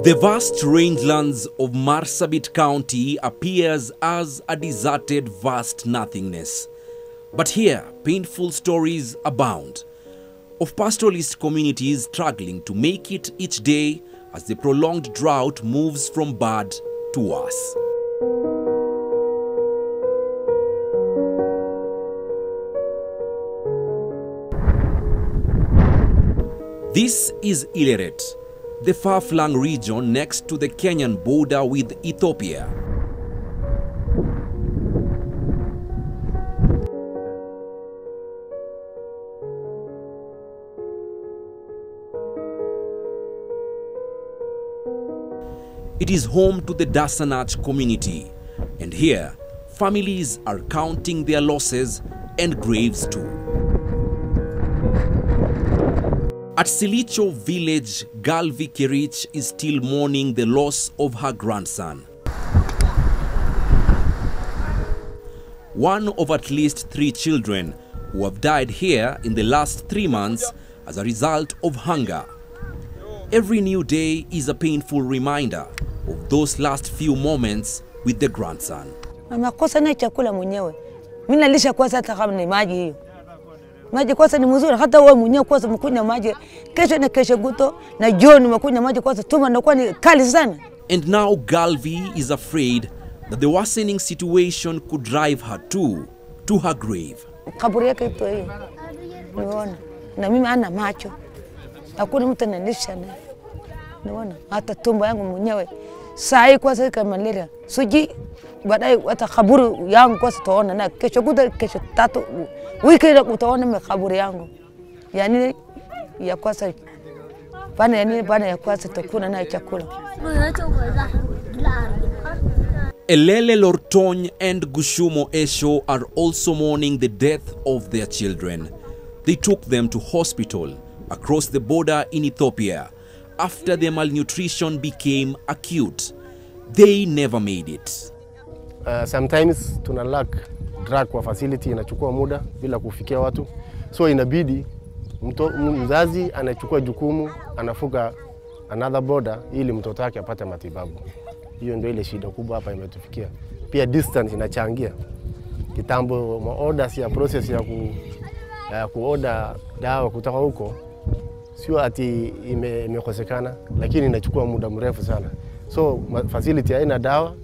The vast rangelands of Marsabit County appears as a deserted vast nothingness. But here, painful stories abound of pastoralist communities struggling to make it each day as the prolonged drought moves from bad to worse. This is Illeret, the far-flung region next to the Kenyan border with Ethiopia. It is home to the Dasanach community, and here, families are counting their losses and graves too. At Silicho village, Galvi Kirich is still mourning the loss of her grandson. One of at least 3 children who have died here in the last 3 months as a result of hunger. Every new day is a painful reminder of those last few moments with the grandson. Makosa na chakula mwenyewe. Mimi nalisha kwanza hata kama ni maji hiyo. Maji kwanza ni mzuri, hata wewe mwenyewe kwanza mkunywa maji kesho na kesho guto na jioni mkunywa maji kwanza tuma inakuwa ni kali sana. And now Galvi is afraid that the worsening situation could drive her to her grave. Kaburi yake ito hiyo. Niona. Na mimi ana macho. Hakuna mtu ananilisha na. Niona hata tumbo yangu mwenyewe. Saa hii kwanza kama malaria. Suji baadaye hata kaburi yangu kwanza taona na kesho guto kesho 3 wiki ile utaona kaburi yangu. Yani ya kwanza bana ya kwanza tukuna na chakula. Elele Lortony and Gushumo Esho are also mourning the death of their children. They took them to hospital across the border in Ethiopia after their malnutrition became acute. They never made it. Sometimes tuna lack drug kwa facility, inachukua muda bila kufikia watu. So inabidi mzazi anachukua jukumu, anafuga another border ili mtoto wake apate matibabu. Hiyo ndio ile shida kubwa hapa imetufikia. Pia distance inachangia. Kitambo orders ya process ya kuorder dawa kutoka huko sio ati imekosekana, lakini inachukua muda mrefu sana. So facility haina dawa.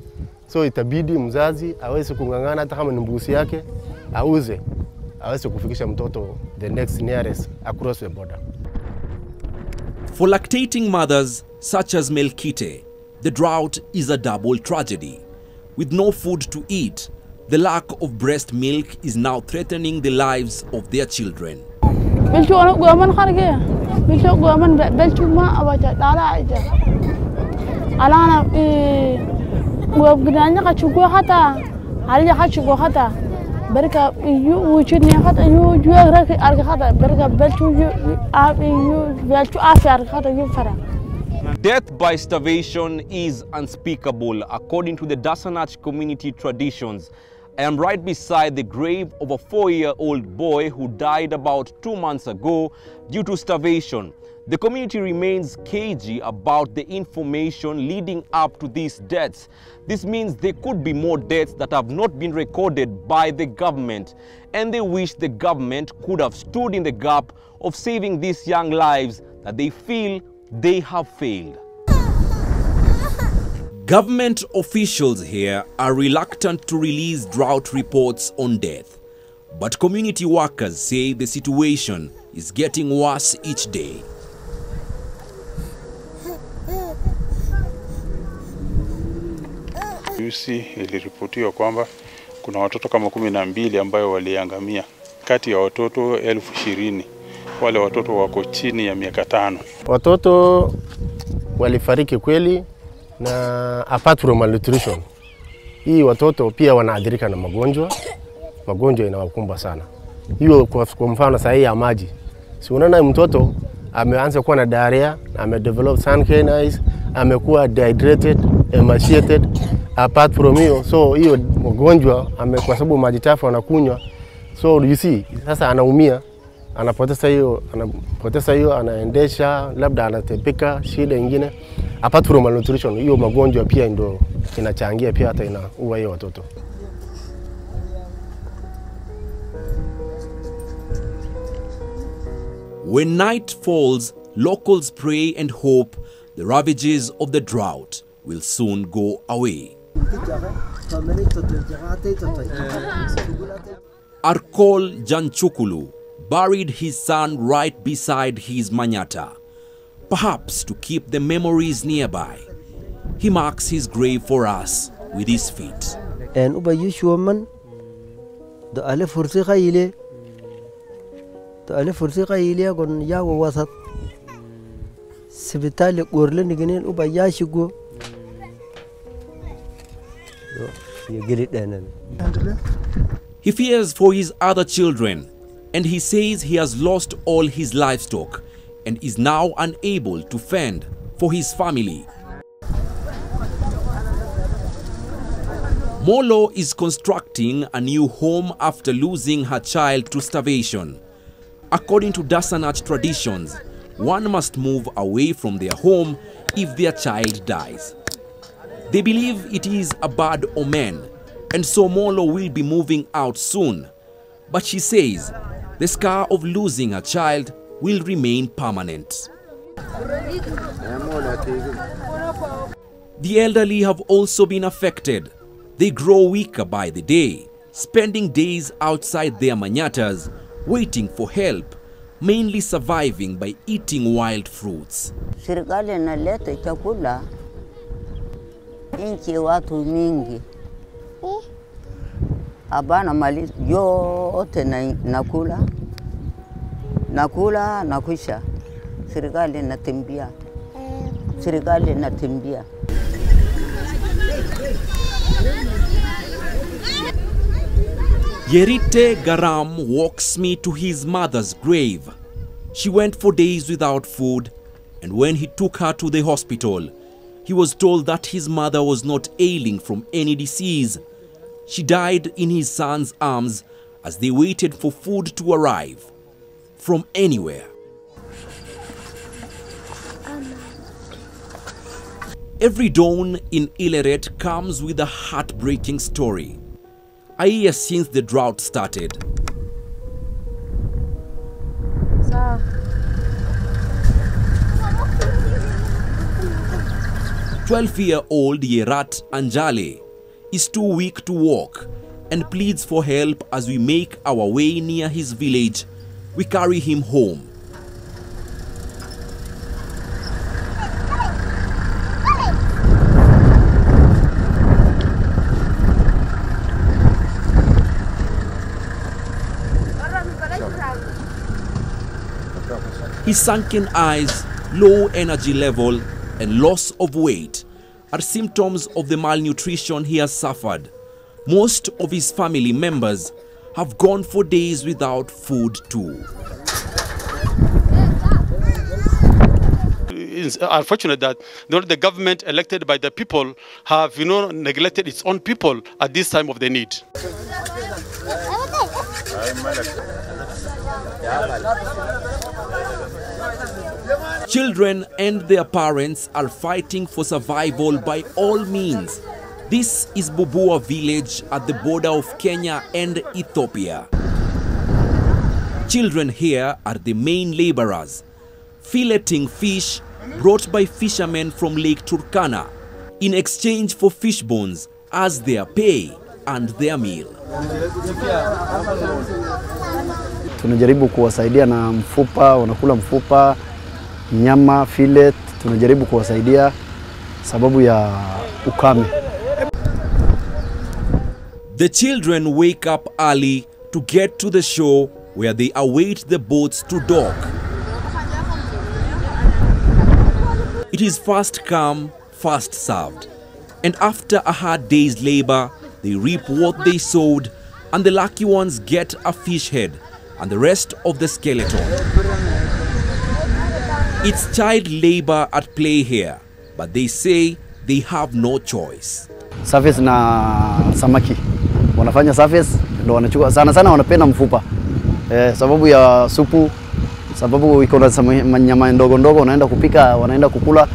So itabidi mzazi aweze kungangana hata kama ni mbuzi yake auze, aweze kufikisha mtoto the next nearest across the border. For lactating mothers such as Melkite, the drought is a double tragedy. With no food to eat, the lack of breast milk is now threatening the lives of their children. وبنانيا كشجوا حتى علي كشجوا حتى بركة وجدني حتى جوا رك أرك حتى بركة بلشوا بلشوا أفير حتى يفرع. Death by starvation is unspeakable according to the Dasanach community traditions. I am right beside the grave of a 4-year-old boy who died about 2 months ago due to starvation. The community remains cagey about the information leading up to these deaths. This means there could be more deaths that have not been recorded by the government, and they wish the government could have stood in the gap of saving these young lives that they feel they have failed. Government officials here are reluctant to release drought reports on death, but community workers say the situation is getting worse each day. Juzi iliripotiwa kwamba kuna watoto kama 12 ambao waliangamia. Kati ya watoto 20,000 wale watoto wako chini ya miaka 5. Watoto walifariki kweli na apart from malnutrition. Hii watoto pia wanaathirika na magonjwa inawakumba sana. Hiyo kwa mfano saa hii ya maji. Si unaona mtoto ameanza kuwa na diarrhea, amedevelop sunkenise, amekuwa dehydrated, emaciated. Apart from hiyo, so hiyo mgonjwa kwa sababu maji chafu anakunywa, so you see sasa anaumia anapoteza hiyo, anaendesha, labda anatepeka, shida nyingine. Apart from malnutrition, hiyo magonjwa pia ndio inachangia pia hata inaua hiyo watoto. When night falls, locals pray and hope the ravages of the drought will soon go away. Arkol Janchukulu buried his son right beside his manyata, perhaps to keep the memories nearby. He marks his grave for us with his feet. And ubayush woman, the Alef Fursicaile, the Alef Fursicaile gon Yago wasat Sibitali Gorlin again, Ubayashigo. You get it then. He fears for his other children, and he says he has lost all his livestock and is now unable to fend for his family. Molo is constructing a new home after losing her child to starvation. According to Dasanach traditions, one must move away from their home if their child dies. They believe it is a bad omen, and so Molo will be moving out soon. But she says the scar of losing her child will remain permanent. The elderly have also been affected. They grow weaker by the day, spending days outside their manyatas, waiting for help, mainly surviving by eating wild fruits. Serikali inaleta chakula nchi watu mingi. Abana mali yote nakula nakusha. Serikali inatembea. Serikali inatembea. Yerite Garam walks me to his mother's grave. She went for days without food, and when he took her to the hospital, he was told that his mother was not ailing from any disease. She died in his son's arms as they waited for food to arrive from anywhere. Every dawn in Illeret comes with a heartbreaking story. A year since the drought started. 12-year-old Yerat Anjale is too weak to walk and pleads for help as we make our way near his village. We carry him home. His sunken eyes, low energy level, and loss of weight are symptoms of the malnutrition he has suffered. Most of his family members have gone for days without food too. It's unfortunate that the government elected by the people have neglected its own people at this time of the need. Children and their parents are fighting for survival by all means. This is Bubua village at the border of Kenya and Ethiopia. Children here are the main laborers, filleting fish brought by fishermen from Lake Turkana in exchange for fish bones as their pay and their meal. Tunajaribu kuwasaidia na mfupa, wanakula mfupa, nyama, fillet, tunajaribu kuwasaidia sababu ya ukame. The children wake up early to get to the shore where they await the boats to dock. It is fast come, fast served. And after a hard day's labor, they reap what they sowed, and the lucky ones get a fish head and the rest of the skeleton. It's child labor at play here, but they say they have no choice. Surface na samaki. Wanafanya surface, ndio wanachukua sana wanapenda mfupa. sababu ya supu, sababu iko na nyama ndogo ndogo wanaenda kupika, wanaenda kukula.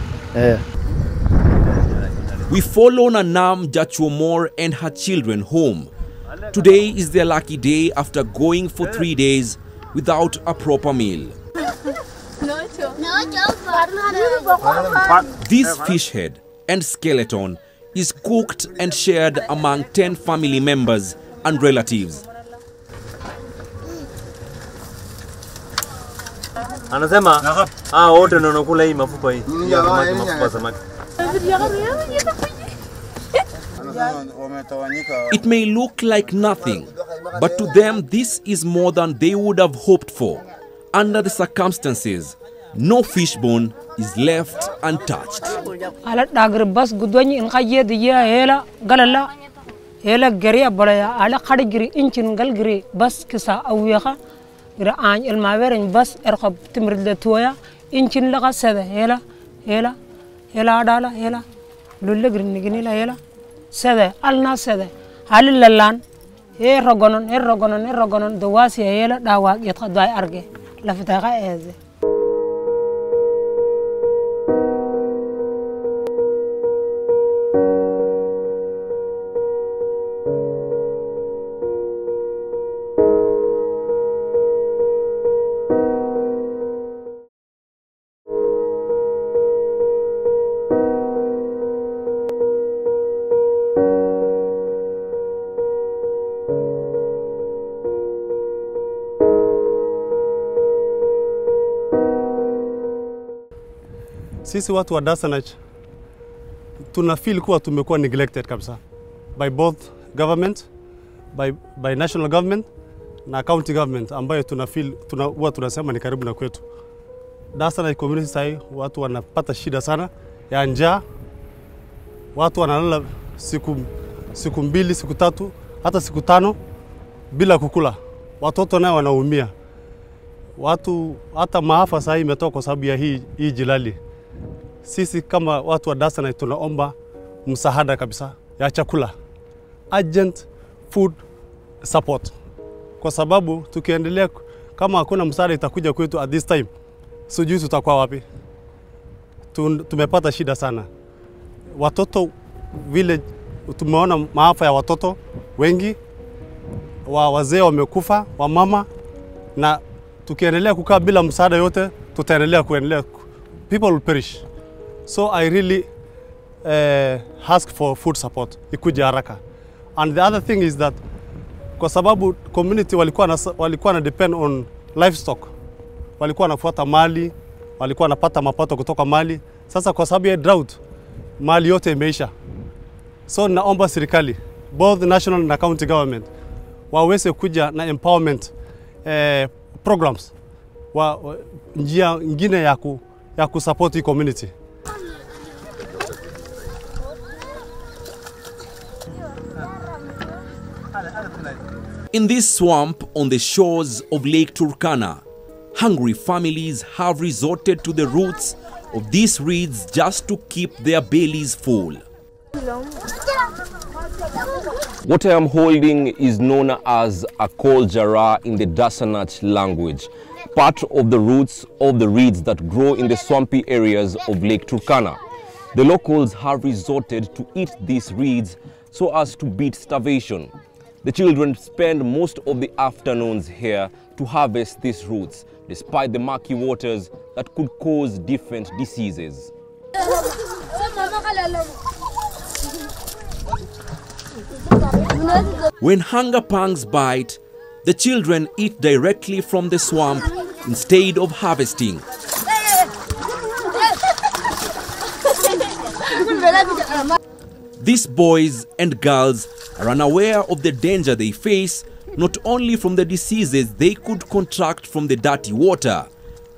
We follow Nanam Jachuomor and her children home. Today is their lucky day after going for 3 days without a proper meal. This fish head and skeleton is cooked and shared among 10 family members and relatives. Anasema wote ndio wanakula hii mafupa hii. Mafupa samaki. It may look like nothing, but to them this is more than they would have hoped for. Under the circumstances, no fishbone is left untouched. Ala dagr bas gudwani in qayyad ya hela galala hela gariya balaya ala qadigri inchin galgri bas kisa awiyaha ira an ilmawerin bas erqab timrid tuya inchin laga sada hela adala hela lullagri niginila hela sada alna sada halilalan rogonon dawasi hela dawa yatqadai arge laftaqa eze. Sisi watu wa Dasanach tuna feel kuwa tumekuwa neglected kabisa by both government, by national government na county government, ambayo tuna feel huwa tunasema ni karibu na kwetu. Dasanach community sai watu wanapata shida sana ya njaa. Watu wanalala siku mbili, siku tatu, hata siku tano bila kukula. Watoto nao wanaumia. Watu hata maafa sai imetoka kwa sababu ya hii jilali. Sisi kama watu wa Dasanach tunaomba msaada kabisa ya chakula, urgent food support, kwa sababu tukiendelea kama hakuna msaada itakuja kwetu at this time, sijui tutakuwa wapi. Tumepata shida sana. Watoto vile tumeona maafa ya watoto wengi, wazee wamekufa, wamama, na tukiendelea kukaa bila msaada yote tutaendelea people will perish. So I really ask for food support ikuje haraka. And the other thing is that kwa sababu community walikuwa na depend on livestock, walikuwa nafuata mali, walikuwa napata mapato kutoka mali. Sasa kwa sababu ya drought mali yote imeisha. So naomba serikali, both national na county government, waweze kuja na empowerment programs, njia nyingine ya kusupport hii community. In this swamp on the shores of Lake Turkana, hungry families have resorted to the roots of these reeds just to keep their bellies full. What I am holding is known as a koljara in the Dasanach language, part of the roots of the reeds that grow in the swampy areas of Lake Turkana. The locals have resorted to eat these reeds so as to beat starvation. The children spend most of the afternoons here to harvest these roots, despite the murky waters that could cause different diseases. When hunger pangs bite, the children eat directly from the swamp instead of harvesting. These boys and girls are unaware of the danger they face, not only from the diseases they could contract from the dirty water,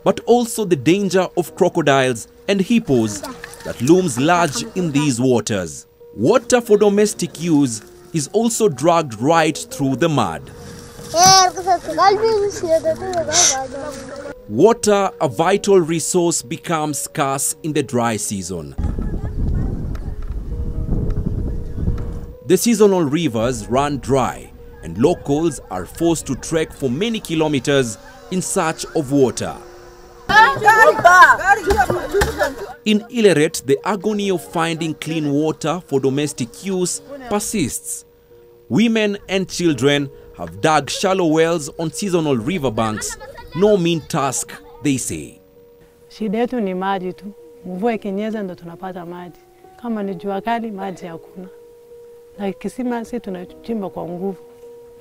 but also the danger of crocodiles and hippos that looms large in these waters. Water for domestic use is also dragged right through the mud. Water, a vital resource, becomes scarce in the dry season. The seasonal rivers run dry and locals are forced to trek for many kilometers in search of water. In Illeret, the agony of finding clean water for domestic use persists. Women and children have dug shallow wells on seasonal riverbanks. No mean task, they say. Shida yetu ni maji tu. Mvua ikinyesha ndo tunapata maji. Kama ni jua kali maji hakuna. Na kisima sisi tunachimba kwa nguvu.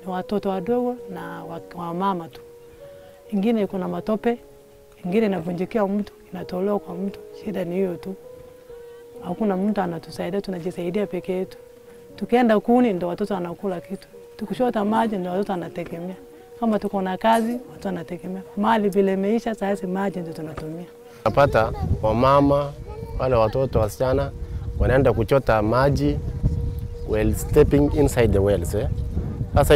Ni watoto wadogo na wamama tu. Ingine kuna matope, ingine inavunjikia mtu, inatolewa kwa mtu. Shida ni hiyo tu. Hakuna mtu anatusaidia, tunajisaidia peke yetu. Tukienda kuni ndo watoto wanakula kitu. Tukishota maji ndo watoto wanategemea. Kama tuko na kazi, watoto wanategemea. Mali vile imeisha, sasa maji ndo tunatumia. Napata wamama, wale watoto wasichana wanaenda kuchota maji while stepping inside the wells. Sasa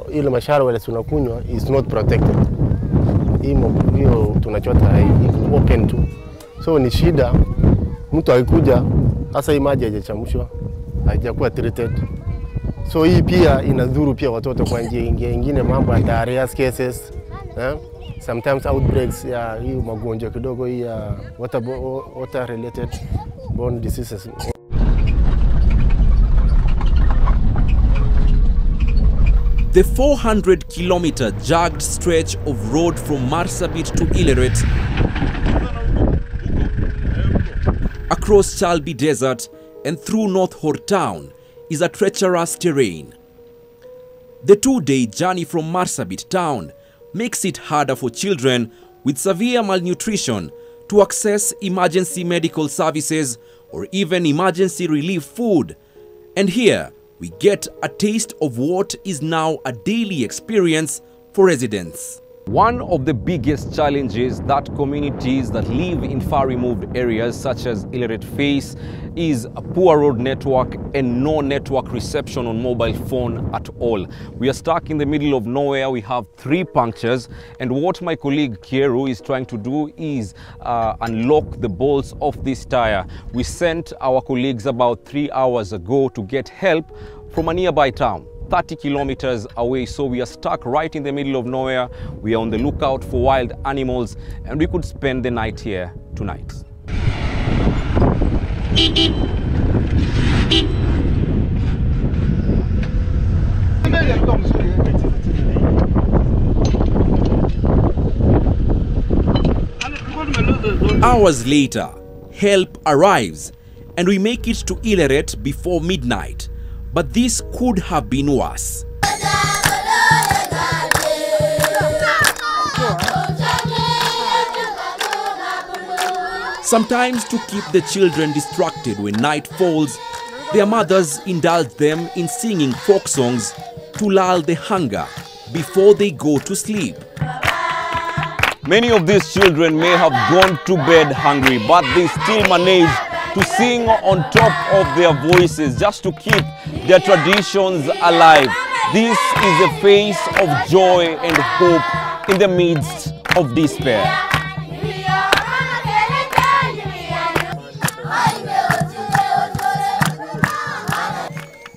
ile mashara wale tunakunywa is not protected. Hiyo tunachota open to. So ni shida, mtu akikuja sasa hii maji haijachamshwa, haijakuwa treated. So hii pia inadhuru pia watoto kwa njia nyingine, mambo ya diarrhea cases, sometimes outbreaks ya hii magonjwa kidogo hii ya water related borne diseases. The 400-kilometer jagged stretch of road from Marsabit to Illeret across Chalbi Desert and through North Hor town is a treacherous terrain. The 2-day journey from Marsabit town makes it harder for children with severe malnutrition to access emergency medical services or even emergency relief food. And here we get a taste of what is now a daily experience for residents. One of the biggest challenges that communities that live in far-removed areas such as Illeret face is a poor road network and no network reception on mobile phone at all. We are stuck in the middle of nowhere. We have 3 punctures, and what my colleague Kieru is trying to do is unlock the bolts of this tire. We sent our colleagues about 3 hours ago to get help from a nearby town, 30 kilometers away. So we are stuck right in the middle of nowhere. We are on the lookout for wild animals, and we could spend the night here tonight. Hours later, help arrives, and we make it to Illeret before midnight. But this could have been worse. Sometimes, to keep the children distracted when night falls, their mothers indulge them in singing folk songs to lull the hunger before they go to sleep. Many of these children may have gone to bed hungry, but they still manage to sing on top of their voices just to keep their traditions alive. This is a face of joy and hope in the midst of despair.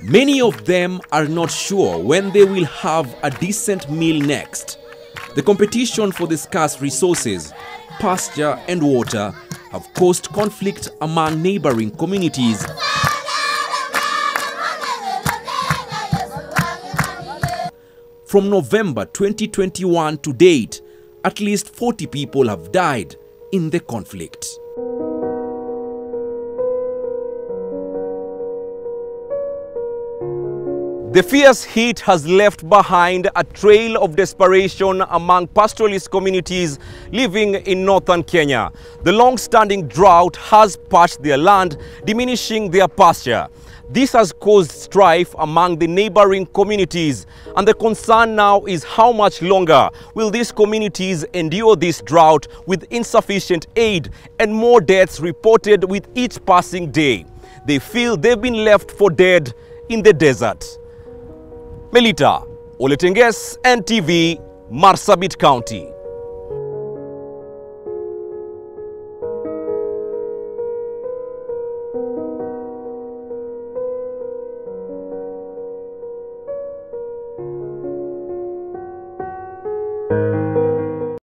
Many of them are not sure when they will have a decent meal next. The competition for the scarce resources, pasture and water have caused conflict among neighboring communities. From November 2021 to date, at least 40 people have died in the conflict. The fierce heat has left behind a trail of desperation among pastoralist communities living in northern Kenya. The long-standing drought has parched their land, diminishing their pasture. This has caused strife among the neighboring communities, and the concern now is how much longer will these communities endure this drought with insufficient aid and more deaths reported with each passing day. They feel they've been left for dead in the desert. Melita Oletenges, Ntvs Marsabit County.